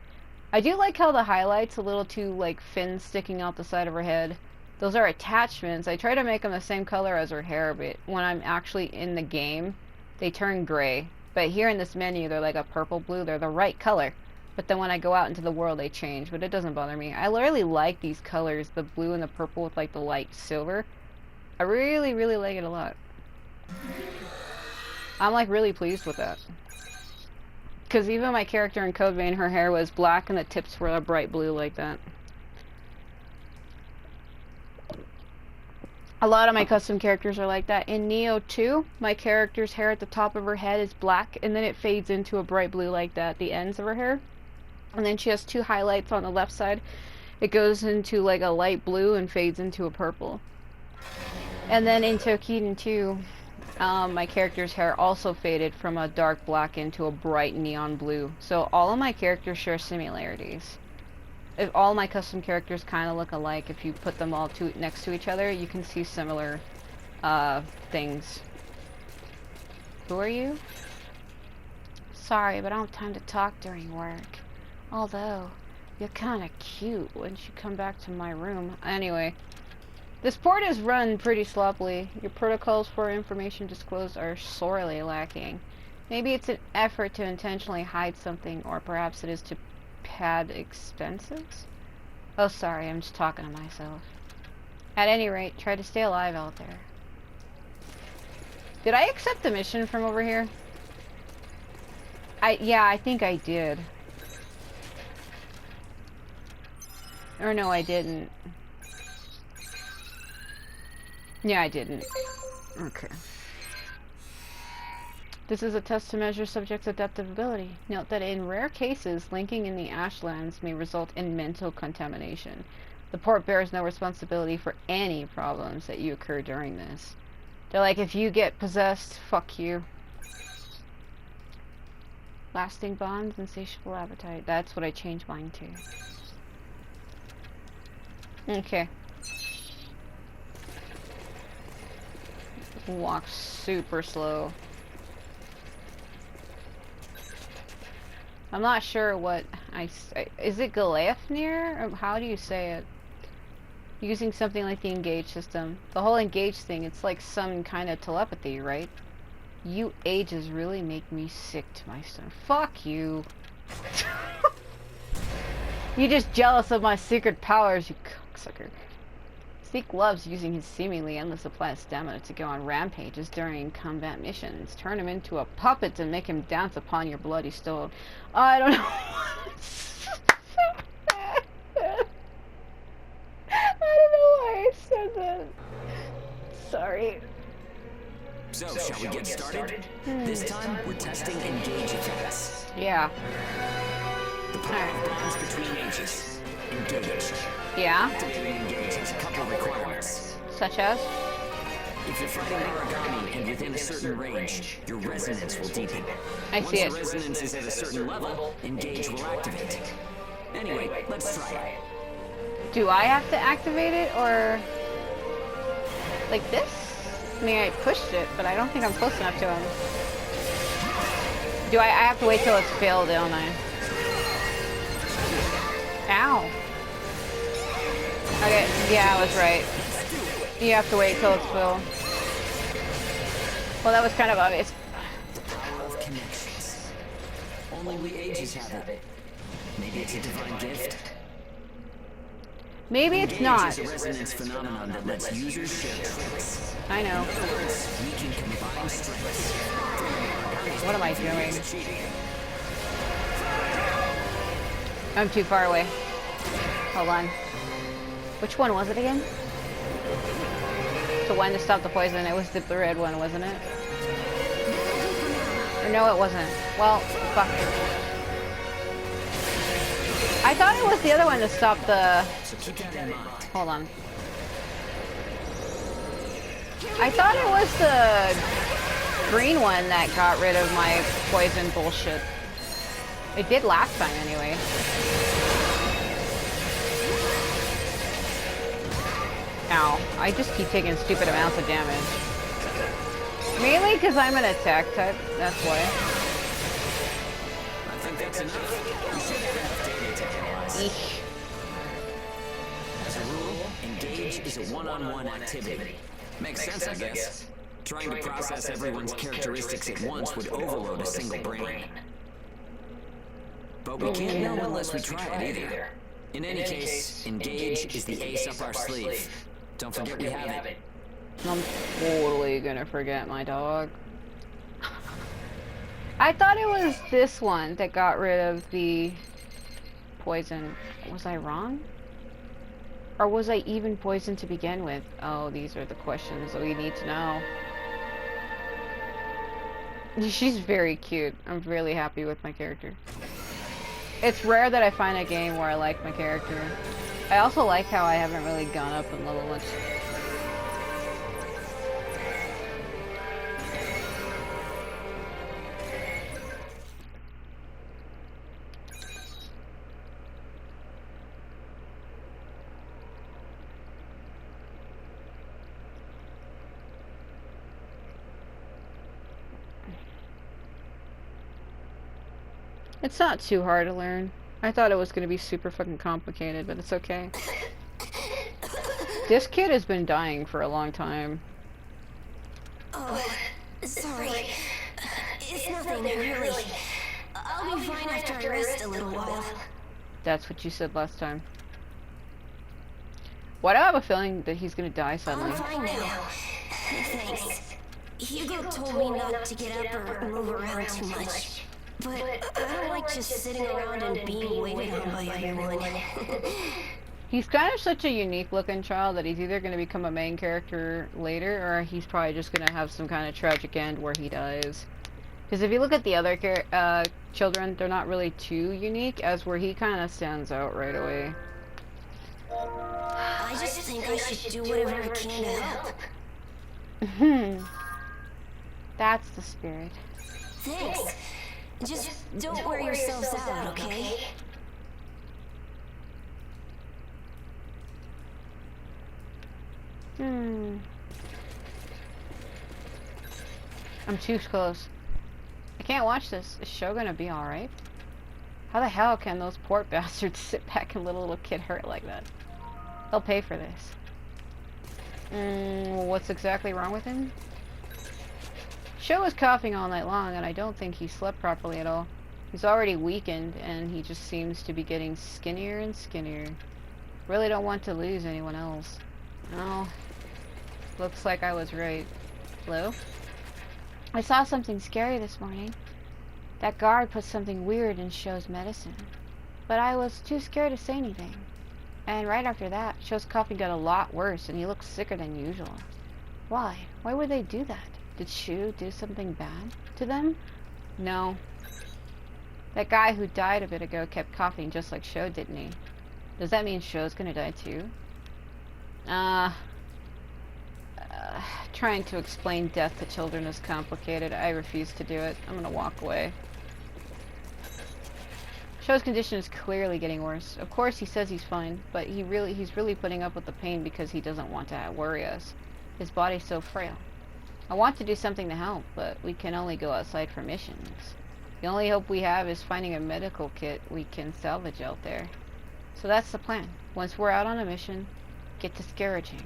I do like how the highlight's a little too, like, fins sticking out the side of her head. Those are attachments. I try to make them the same color as her hair, but when I'm actually in the game, they turn gray. But here in this menu, they're like a purple blue. They're the right color. But then when I go out into the world, they change. But it doesn't bother me. I really like these colors, the blue and the purple with like the light silver. I really, really like it a lot. I'm like really pleased with that. Because even my character in Code Vein, her hair was black and the tips were a bright blue like that. A lot of my custom characters are like that. In Neo 2, my character's hair at the top of her head is black and then it fades into a bright blue like that at the ends of her hair. And then she has 2 highlights on the left side. It goes into like a light blue and fades into a purple. And then in Toukiden 2, my character's hair also faded from a dark black into a bright neon blue. So all of my characters share similarities. If all my custom characters kind of look alike, if you put them all next to each other, you can see similar things. Who are you? Sorry, but I don't have time to talk during work. Although, you're kind of cute once you come back to my room. Anyway, this port is run pretty sloppily. Your protocols for information disclosed are sorely lacking. Maybe it's an effort to intentionally hide something, or perhaps it is to pad expenses? Oh, sorry, I'm just talking to myself. At any rate, try to stay alive out there. Did I accept the mission from over here? Yeah, I think I did. Or no, I didn't. Yeah, I didn't. Okay. This is a test to measure subjects' adaptive ability. Note that in rare cases, linking in the Ashlands may result in mental contamination. The port bears no responsibility for any problems that you occur during this. They're like, if you get possessed, fuck you. Lasting bonds, insatiable appetite. That's what I changed mine to. Okay. Walk super slow. I'm not sure what is it Galeifnir? Or how do you say it? Using something like the Engage system. The whole Engage thing, it's like some kind of telepathy, right? You ages really make me sick to my stomach. Fuck you. You're just jealous of my secret powers, you cocksucker. Zeke loves using his seemingly endless supply of stamina to go on rampages during combat missions. Turn him into a puppet and make him dance upon your bloody stone. I don't know. I don't know why I said that. Sorry. So, shall we get started? This time, we're testing Engage effects. Yeah. The power of bonds between ages. Engage. Yeah? Activating Engage has a couple requirements. Such as? If you're fighting origami and within a certain range, your resonance will deepen. I see it. Once the resonance is at a certain level, Engage will activate. Anyway, let's try it. Do I have to activate it, or like this? I mean, I pushed it, but I don't think I'm close enough to him. Do I have to wait till it's filled, don't I? Ow. Okay, yeah, I was right. You have to wait till it's filled. Well, that was kind of obvious. The power of connections. Only we ages have it. Maybe it's a divine gift. Maybe it's not. Engage is a resonance phenomenon that lets users share tricks. I know. In other words, we can combine strengths. What am I doing? I'm too far away. Hold on. Which one was it again? The one to stop the poison. It was the red one, wasn't it? Or no, it wasn't. Well, fuck. I thought it was the other one to stop the... So keep that in mind. Hold on. I thought it was the green one that got rid of my poison bullshit. It did last time anyway. Ow. I just keep taking stupid amounts of damage. Mainly because I'm an attack type, that's why. I think that's enough. You should have enough data to analyze. Eesh. As a rule, engage is a one-on-one activity. Makes sense, I guess. Trying to process everyone's characteristics at once would overload a single brain. But we can't know unless we try it either. In any case, engage is the ace up our sleeve. Don't forget we have it. I'm totally gonna forget my dog. I thought it was this one that got rid of the poison. Was I wrong? Or was I even poisoned to begin with? Oh, these are the questions that we need to know. She's very cute. I'm really happy with my character. It's rare that I find a game where I like my character. I also like how I haven't really gone up in level much. It's not too hard to learn. I thought it was going to be super fucking complicated, but it's okay. This kid has been dying for a long time. Oh, sorry. It's nothing, really. I'll be fine after I rest a little while. That's what you said last time. Why do I have a feeling that he's going to die suddenly? I'm fine now. Thanks. Hugo told me not to get up or move around too much. But I don't like just sitting around and being waited on by everyone. He's kind of such a unique looking child that he's either going to become a main character later, or he's probably just going to have some kind of tragic end where he dies. Because if you look at the other children, they're not really too unique, as where he kind of stands out right away. I just think I should do whatever I can to help. That's the spirit. Thanks. Just don't wear yourselves out, okay? I'm too close. I can't watch this. Is show gonna be alright? How the hell can those poor bastards sit back and let a little kid hurt like that? They'll pay for this. What's exactly wrong with him? Sho was coughing all night long, and I don't think he slept properly at all. He's already weakened, and he just seems to be getting skinnier and skinnier. Really don't want to lose anyone else. Oh, looks like I was right. Hello? I saw something scary this morning. That guard put something weird in Sho's medicine. But I was too scared to say anything. And right after that, Sho's coughing got a lot worse, and he looked sicker than usual. Why? Why would they do that? Did Shu do something bad to them? No. That guy who died a bit ago kept coughing just like Sho, didn't he? Does that mean Sho's gonna die too? Trying to explain death to children is complicated. I refuse to do it. I'm gonna walk away. Sho's condition is clearly getting worse. Of course he says he's fine, but he's really putting up with the pain because he doesn't want to worry us. His body's so frail. I want to do something to help, but we can only go outside for missions. The only hope we have is finding a medical kit we can salvage out there. So that's the plan. Once we're out on a mission, get discouraging.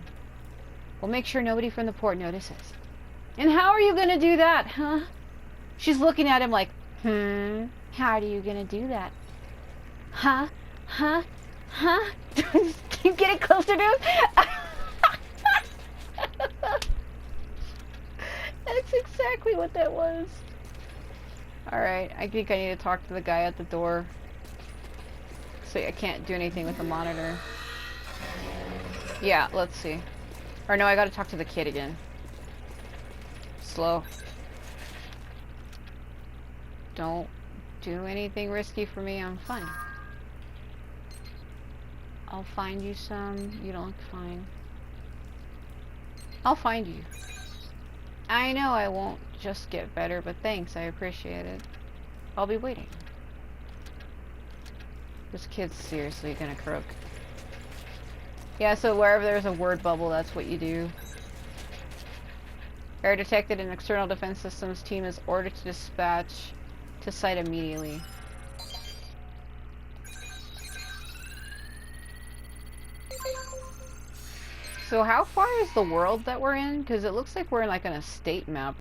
We'll make sure nobody from the port notices. And how are you gonna do that, huh? She's looking at him like, how are you gonna do that? Huh? Huh? Huh? Keep getting closer to him? That's exactly what that was. Alright, I think I need to talk to the guy at the door. So I can't do anything with the monitor. Yeah, let's see. Or no, I gotta talk to the kid again. Slow. Don't do anything risky for me, I'm fine. I'll find you some. You don't look fine. I'll find you. I know I won't just get better, but thanks, I appreciate it. I'll be waiting. This kid's seriously gonna croak. Yeah, so wherever there's a word bubble, that's what you do. Error detected. An external defense systems team is ordered to dispatch to site immediately. So how far is the world that we're in? Because it looks like we're in like an estate map.